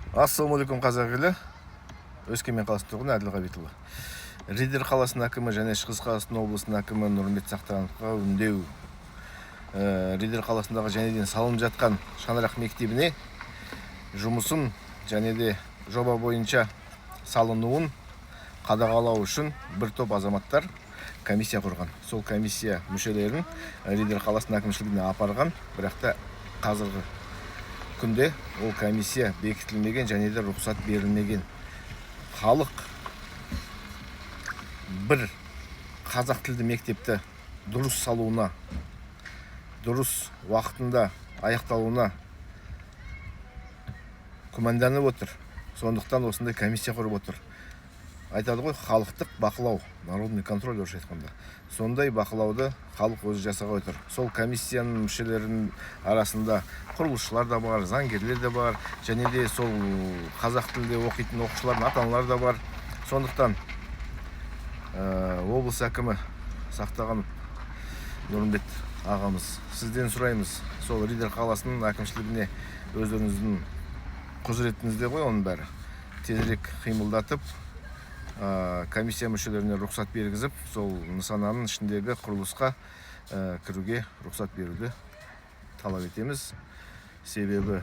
Ассалаумағалейкум қазақ елі. Өскемен қаласының тұрғыны Әділ Ғабитұлы. Риддер қаласының әкімі және Шығыс Қазақстан облысының әкімі Нұрымбет Сақтановқа үндеу. Риддер қаласындағы және салынып жатқан шаңырақ мектебіне жұмысын және де жоба бойынша салынуын қадағалау үшін бір топ азаматтар комиссия құрған. Сол комиссия мүшелерін Риддер қаласының әкімшілігіне апарған, бірақ та қазіргі күнде ол комиссия бекітілмеген және де рұқсат берілмеген. Халық бір қазақ тілді мектепті дұрыс салуына, дұрыс уақытында аяқталуына күмәнданып отыр. Сондықтан осындай комиссия құрып отыр. Айтады ғой, халықтық бақылау, народный контроль орысша айтқанда. Сондай бақылауды халық өзі жасағалы отыр. Сол комиссияның мүшелерінің арасында құрылысшылар да бар, заңгерлер де бар, және де сол қазақ тілінде оқитын оқушылардың ата-аналар да бар. Сондықтан облыс әкімі Сақтаған Нұрымбет ағамыз, сізден сұраймыз, сол Риддер қаласының әкімшілігіне өздеріңіздің құзыретіңізде ғой оның бәрі, тезірек қимылдатып, комиссия мүшелеріне рұқсат бергізіп, сол нысананың ішіндегі құрылысқа кіруге рұқсат беруді талап етеміз. Себебі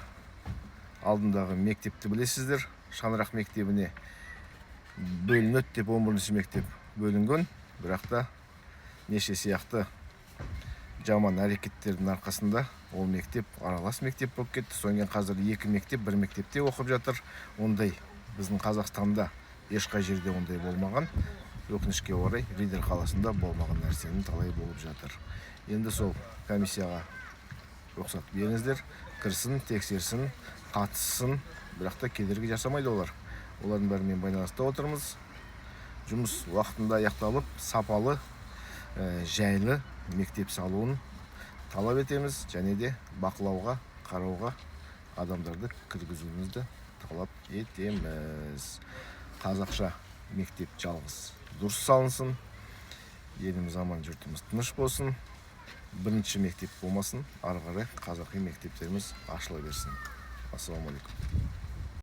алдындағы мектепті білесіздер, шаңырақ мектебіне бөлінеді деп 11-ші мектеп бөлінген, бірақ та неше сияқты жаман әрекеттердің арқасында ол мектеп аралас мектеп болып кетті. Сонымен қазір екі мектеп бір мектепте оқып жатыр. Ондай біздің Қазақстанда ешқай жерде ондай болмаған. Өкінішке орай Риддер қаласында болмаған нәрсенің талай болып жатыр. Енді сол комиссияға рұқсат беріңіздер, кірсін, тексерсін, қатыссын, бірақ та кедергі жасамайды олар. Олардың бәрімен байланыста отырмыз. Жұмыс уақытында аяқталып, сапалы, жайлы мектеп салуын талап етеміз, және де бақылауға, қарауға адамдарды кіргізуімізді талап етеміз. Қазақша мектеп жалғыз дұрыс салынсын, еліміз аман, жұртымыз тыныш болсын, бірінші мектеп болмасын, ары қарай қазақи мектептеріміз ашыла берсін. Ассалаумағалейкум.